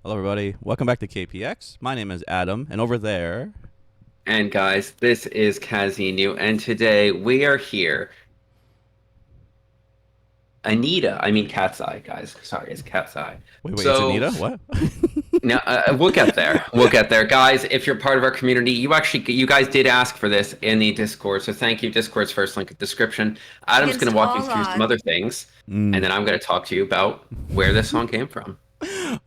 Hello, everybody. Welcome back to KPX. My name is Adam, and over there. And guys, this is Kazinu, and today we are here. KATSEYE, guys. Sorry, it's KATSEYE. Wait, it's So Anita? What? now we'll get there. We'll get there, guys. If you're part of our community, you guys did ask for this in the Discord, so thank you. Discord's first link in the description. Adam's going to walk you through some other things, and then I'm going to talk to you about where this song came from.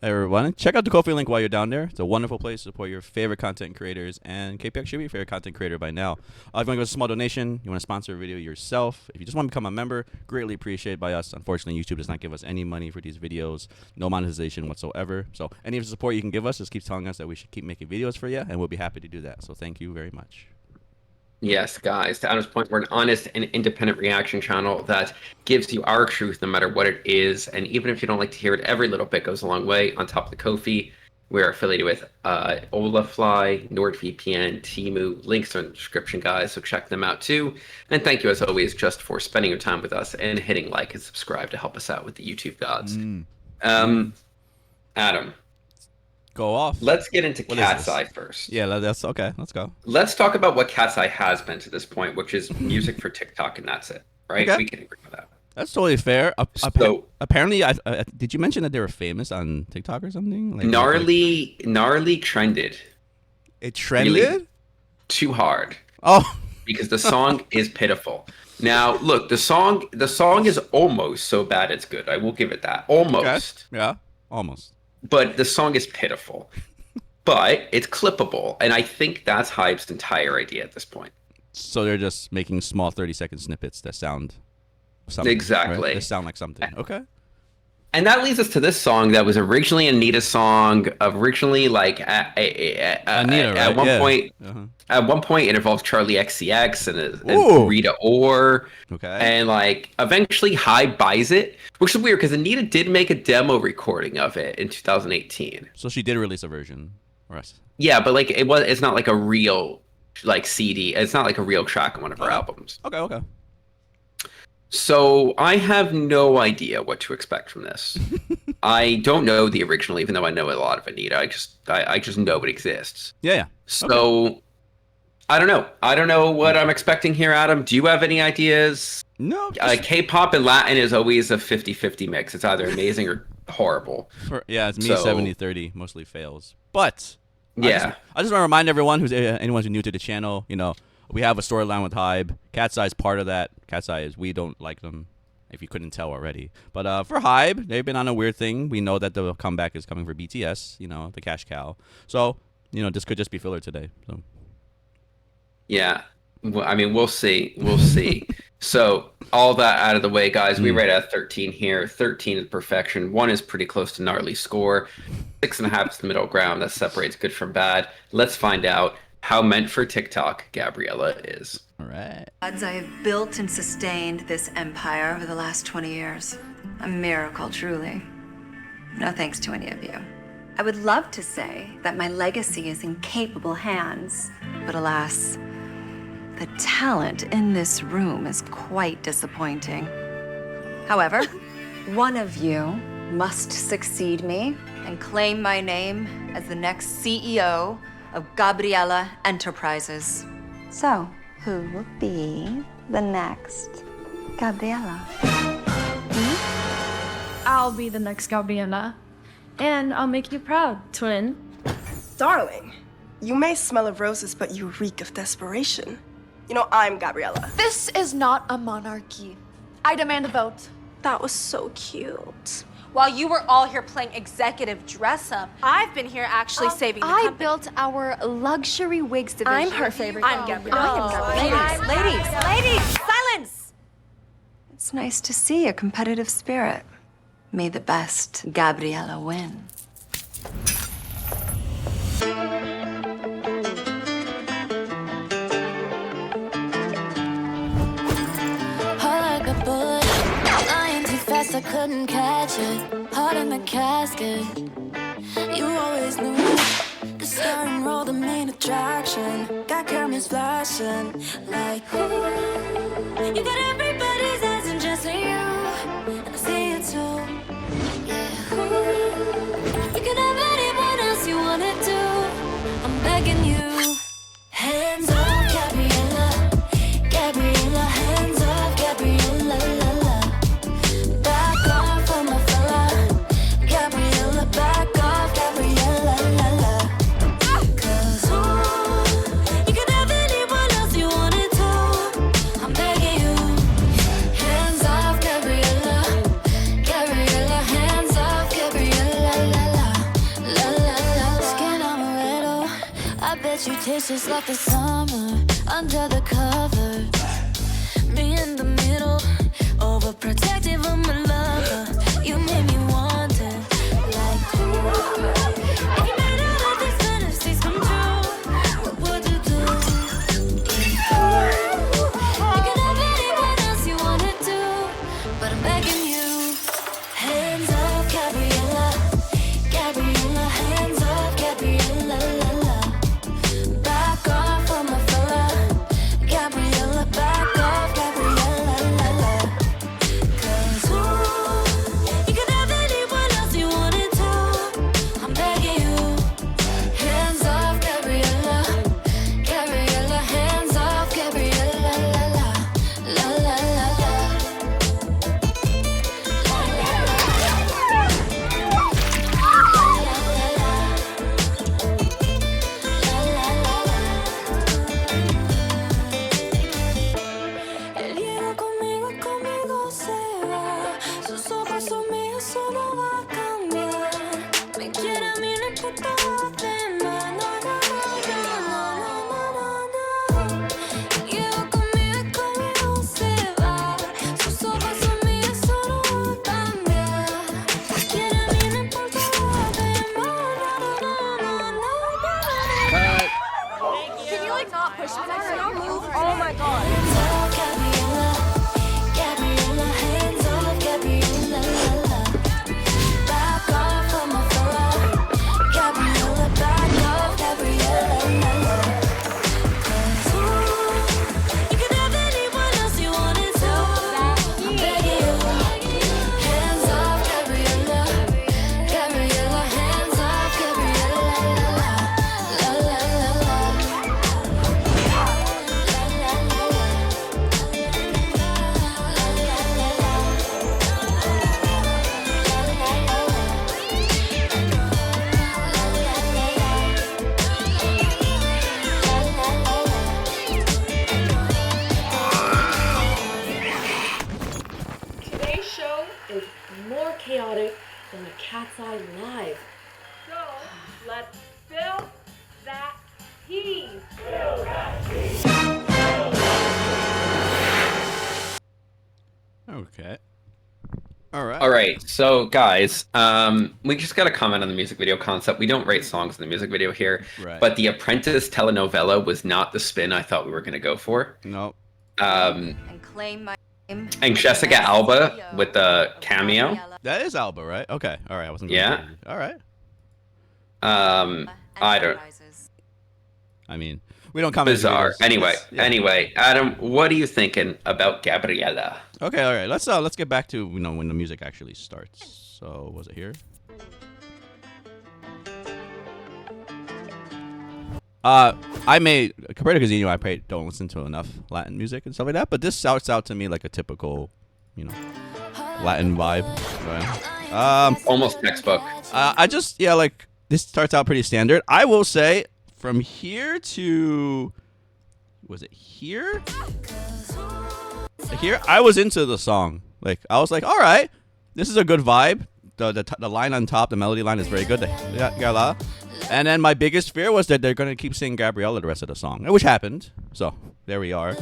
Everyone, check out the Ko-fi link while you're down there. It's a wonderful place to support your favorite content creators, and KPX should be your favorite content creator by now. If you want to give us a small donation, you want to sponsor a video yourself, if you just want to become a member, greatly appreciated by us. Unfortunately, YouTube does not give us any money for these videos, no monetization whatsoever. So any of the support you can give us just keeps telling us that we should keep making videos for you, and we'll be happy to do that. So thank you very much. Yes, guys, to Adam's point, we're an honest and independent reaction channel that gives you our truth no matter what it is. And even if you don't like to hear it, every little bit goes a long way. On top of the Ko-fi, we're affiliated with Olafly, NordVPN, Temu. Links are in the description, guys, so check them out too. And thank you, as always, just for spending your time with us and hitting like and subscribe to help us out with the YouTube gods. Adam. Go off. Let's get into KATSEYE first. Yeah, that's okay. Let's go. Let's talk about what KATSEYE has been to this point, which is music for TikTok, and that's it, right? Okay. We can agree with that. That's totally fair. So apparently, did you mention that they were famous on TikTok or something? Like, gnarly trended. It trended? Really too hard. Oh. Because the song is pitiful. Now, look, the song is almost so bad it's good. I will give it that. Almost. Okay. Yeah, almost. But the song is pitiful. But it's clippable, and I think that's Hype's entire idea at this point. So they're just making small 30-second snippets that sound something. Exactly. Right? They sound like something. Okay. And that leads us to this song that was originally Anita's song. Originally, like Anita, right? at one point, at one point, it involves Charlie XCX and Rita Ora. Okay. And like eventually, Hype buys it, which is weird because Anita did make a demo recording of it in 2018. So she did release a version. Yeah, but like it's not like a real like CD. It's not like a real track on one of her albums. Okay. So I have no idea what to expect from this. I don't know the original, even though I know a lot of Anita. I just know it exists. Yeah. So okay. I don't know. I don't know what I'm expecting here, Adam. Do you have any ideas? No. K-pop and Latin is always a 50-50 mix. It's either amazing or horrible. It's me 70-30, mostly fails. But yeah, I just want to remind everyone anyone who's new to the channel, we have a storyline with Hybe. KATSEYE is part of that. KATSEYE is we don't like them, if you couldn't tell already. But for Hybe, they've been on a weird thing. We know that the comeback is coming for BTS, the cash cow. So, this could just be filler today. So. Yeah. Well, I mean, we'll see. We'll see. So all that out of the way, guys, we rate at 13 here. 13 is perfection. 1 is pretty close to gnarly score. 6.5 is the middle ground that separates good from bad. Let's find out how meant for TikTok Gabriela is. All right. I have built and sustained this empire over the last 20 years. A miracle, truly. No thanks to any of you. I would love to say that my legacy is in capable hands, but alas, the talent in this room is quite disappointing. However, one of you must succeed me and claim my name as the next CEO of Gabriela Enterprises. So, who will be the next Gabriela? I'll be the next Gabriela. And I'll make you proud, twin. Darling, you may smell of roses, but you reek of desperation. I'm Gabriela. This is not a monarchy. I demand a vote. That was so cute. While you were all here playing executive dress-up, I've been here actually saving the company. I built our luxury wigs division. I'm her favorite. I'm Gabriela. I am Gabriela. Ladies, silence! It's nice to see a competitive spirit. May the best Gabriela win. I couldn't catch it, heart in the casket. You always knew the star and roll, the main attraction. Got cameras flashing like, ooh. You got everybody's eyes and just you, and I see it too. Yeah, ooh. You can have any I'm begging you. Hands off, Gabriela. Gabriela, hands off, Gabriela, la la. Back off of my fella. Gabriela, back off, Gabriela, la la. 'Cause you can have anyone else you wanted to. I'm begging you. Hands off, Gabriela. Gabriela, hands off, Gabriela, la la. La la la. Skin amaretto. I bet you taste just like the summer under the cover. Me in the middle, overprotective of my lover. You made me want it, like ooh. If you made all of these fantasies come true, what would you do? You could have anyone else you wanted to, but I'm begging you. Hands off, Gabriela. Gabriela, hands off, Gabriela, la la. Back off of my fella. Gabriela, back off, Gabriela, la la. 'Cause you could have anyone else you wanted to. I'm begging you. Hands off, Gabriela. Gabriela, hands off, Gabriela, la la. La la la la. El hielo conmigo, conmigo se va. Sus ojos son míos, eso no va a cambiar. Me quiere a mí, no importa lo demás. No, no, no, no, no, no, no, no. El hielo conmigo, conmigo se va. Sus ojos son míos, eso no va a cambiar. Me quiere a mí, no importa lo demás. No, no, no, no, no. Can you like not push me? Don't move. Oh my god. Hands off, Gabriela. Gabriela, hands off, Gabriela, la la. Back off of my fella. Gabriela, back off, Gabriela, la la. 'Cause you could have anyone else you wanted to. I'm begging you. Hands off, Gabriela. Gabriela, hands off, Gabriela, la la. La la la la. Today's show is more chaotic than a KATSEYE live. So let's fill that tea. Okay. All right. All right, so guys, we just got to comment on the music video concept. We don't rate songs in the music video here, Right. but the Apprentice telenovela was not the spin I thought we were going to go for. No. Um, And claim my name. and Jessica Alba with the cameo. That is Alba, right? Okay. All right. I wasn't. Yeah. Crazy. All right. I don't. I mean, we don't comment. Bizarre. videos. Anyway, Yeah. anyway, Adam, what are you thinking about Gabriela? Okay. All right. Let's get back to when the music actually starts. So was it here? I may compared to Casino, I probably don't listen to enough Latin music and stuff like that. But this sounds out to me like a typical, Latin vibe. Right? Almost textbook. I just like this starts out pretty standard. I will say from here to was it here? Here I was into the song. Like I was like, all right, this is a good vibe. The line on top, the melody line is very good. And then my biggest fear was that they're gonna keep singing Gabriela the rest of the song, which happened. So there we are.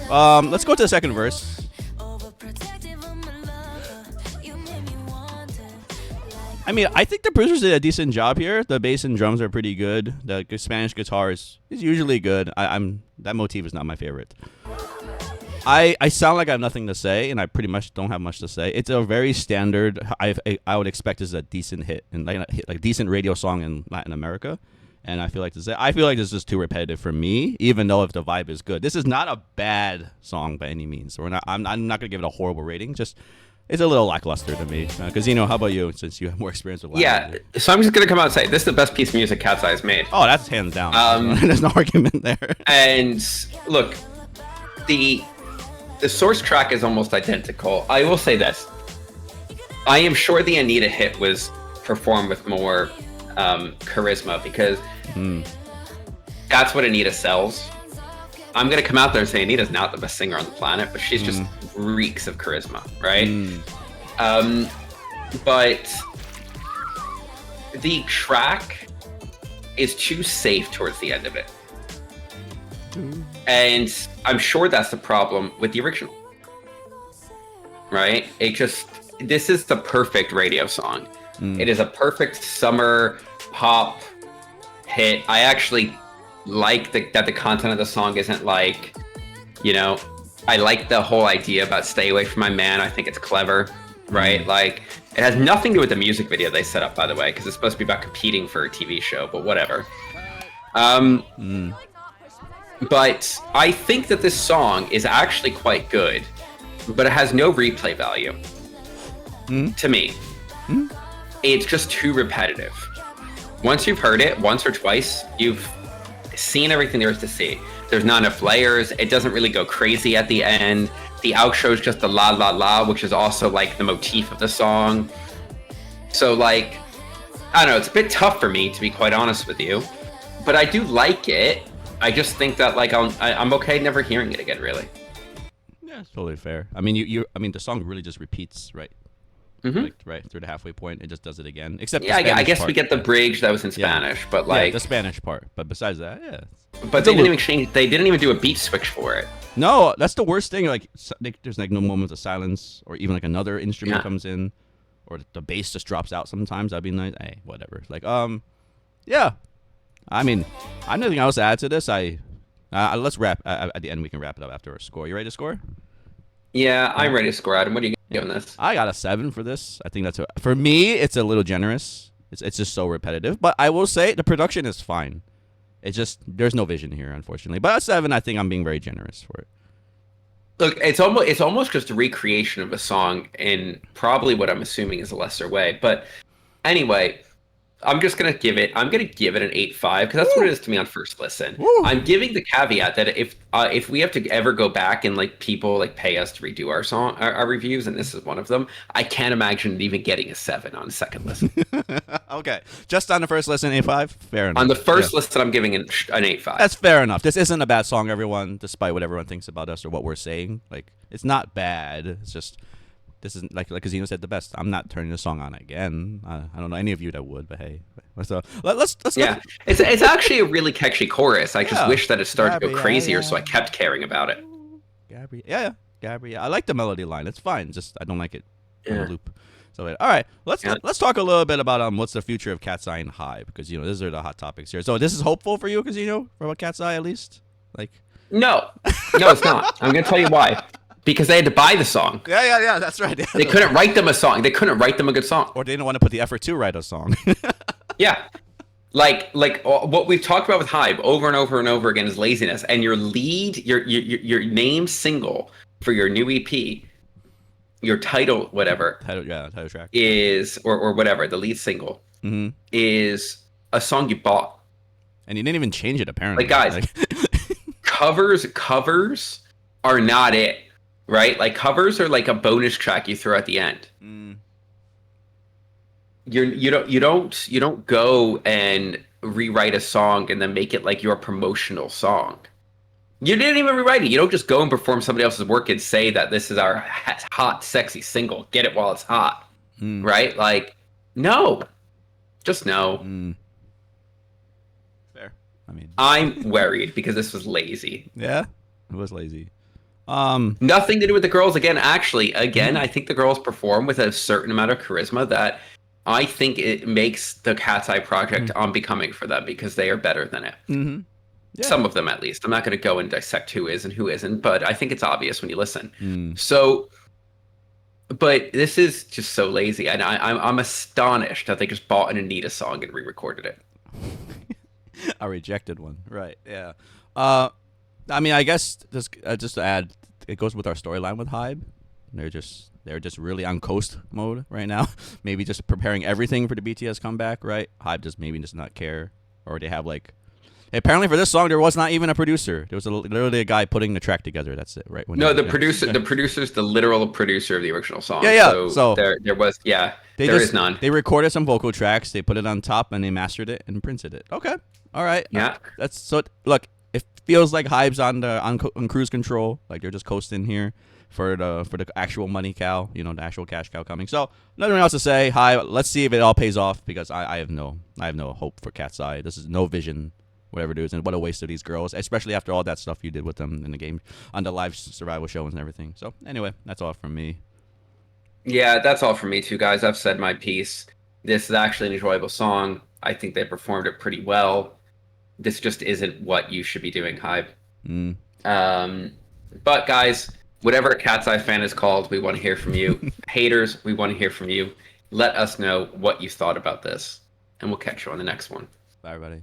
Let's go to the second verse. I mean, I think the producers did a decent job here. The bass and drums are pretty good. The Spanish guitar is usually good. That motif is not my favorite. I sound like I have nothing to say, and I pretty much don't have much to say. It's a very standard. I would expect this is a decent hit and like decent radio song in Latin America, and I feel like this is too repetitive for me. Even though if the vibe is good, this is not a bad song by any means. I'm not gonna give it a horrible rating. Just it's a little lackluster to me. Casino, how about you? Since you have more experience with live Yeah, music? so I'm just gonna come out and say this is the best piece of music KATSEYE has made. Oh, that's hands down. There's no argument there. And look, the source track is almost identical. I will say this: I am sure the Anita hit was performed with more charisma because that's what Anita sells. I'm gonna come out there and say Anita's not the best singer on the planet, but she's just reeks of charisma, right? But the track is too safe towards the end of it. And I'm sure that's the problem with the original. Right? This is the perfect radio song. It is a perfect summer pop hit. I actually like that the content of the song isn't like, I like the whole idea about stay away from my man. I think it's clever, right? Like, it has nothing to do with the music video they set up, by the way, because it's supposed to be about competing for a TV show, but whatever. But I think that this song is actually quite good, but it has no replay value to me. It's just too repetitive. Once you've heard it once or twice, you've seen everything there is to see. There's not enough layers. It doesn't really go crazy at the end. The outro is just the la la la, which is also like the motif of the song. So like, I don't know, it's a bit tough for me, to be quite honest with you, but I do like it. I just think that like I'm okay never hearing it again, really. Yeah, it's totally fair. I mean, I mean, the song really just repeats, right? Like, right through the halfway point, it just does it again. Except I guess part, we get the bridge that was in Spanish, but like the Spanish part. But besides that, yeah. But they didn't even do a beat switch for it. No, that's the worst thing. Like, there's like no moments of silence, or even like another instrument comes in, or the bass just drops out. Sometimes that'd be nice. Hey, whatever. Like, yeah. I mean, I have nothing else to add to this. Let's wrap at the end. We can wrap it up after our score. You ready to score? Yeah, I'm ready to score, Adam. What are you giving this? I got a 7 for this. I think for me, it's a little generous. It's just so repetitive. But I will say the production is fine. It's just there's no vision here, unfortunately. But a 7, I think I'm being very generous for it. Look, it's almost just a recreation of a song in probably what I'm assuming is a lesser way. But anyway, I'm gonna give it an 8.5 because that's what it is to me on first listen. I'm giving the caveat that if we have to ever go back and like people like pay us to redo our reviews, and this is one of them, I can't imagine even getting a 7 on second listen. Okay, just on the first listen, 8.5. Fair enough. On the first listen, I'm giving an 8.5. That's fair enough. This isn't a bad song, everyone. Despite what everyone thinks about us or what we're saying, like it's not bad. It's just. This is like Casino said the best. I'm not turning the song on again. I don't know any of you that would, but hey. So let's yeah. It's actually a really catchy chorus. I just wish that it started to go crazier, so I kept caring about it. Gabriela. I like the melody line. It's fine. Just I don't like it in a loop. So all right, let's talk a little bit about what's the future of KATSEYE and HYBE, because these are the hot topics here. So this is hopeful for you, Casino, for KATSEYE at least. Like no, it's not. I'm gonna tell you why. Because they had to buy the song. Yeah, that's right. They couldn't write them a song. They couldn't write them a good song. Or they didn't want to put the effort to write a song. Yeah. Like what we've talked about with HYBE over and over and over again is laziness. And your name single for your new EP, your title, whatever. Title track. Is, or whatever, the lead single, is a song you bought. And you didn't even change it, apparently. Like, guys, covers are not it. Right? Like covers are like a bonus track you throw at the end. You don't go and rewrite a song and then make it like your promotional song. You didn't even rewrite it. You don't just go and perform somebody else's work and say that this is our hot, sexy single. Get it while it's hot. Right? Like, no. Just no. Fair. I mean, I'm worried because this was lazy. Yeah, it was lazy. Nothing to do with the girls. I think the girls perform with a certain amount of charisma that I think it makes the KATSEYE project unbecoming for them because they are better than it. Yeah. Some of them, at least. I'm not going to go and dissect who is and who isn't, but I think it's obvious when you listen. So, but this is just so lazy, and I'm astonished that they just bought an Anita song and re-recorded it. A rejected one, right? Yeah. I mean, I guess just to add, it goes with our storyline with HYBE. They're just They're just really on coast mode right now. Maybe just preparing everything for the BTS comeback, right? Hype just maybe just not care, or they have like. Apparently for this song there was not even a producer. There was literally a guy putting the track together. That's it, right? No, the producer's the literal producer of the original song. Yeah. So there was there is none. They recorded some vocal tracks, they put it on top, and they mastered it and printed it. Okay, all right. Yeah, that's so. Look, it feels like Hype's on cruise control. Like they're just coasting here for the actual money cow. You know, the actual cash cow coming. So nothing else to say. Hype. Let's see if it all pays off because I have no hope for KATSEYE. This is no vision. Whatever it is, and what a waste of these girls, especially after all that stuff you did with them in the game, on the live survival show and everything. So anyway, that's all from me. Yeah, that's all from me too, guys. I've said my piece. This is actually an enjoyable song. I think they performed it pretty well. This just isn't what you should be doing, Hype. But guys, whatever a KATSEYE fan is called, we want to hear from you. Haters, we want to hear from you. Let us know what you thought about this, and we'll catch you on the next one. Bye, everybody.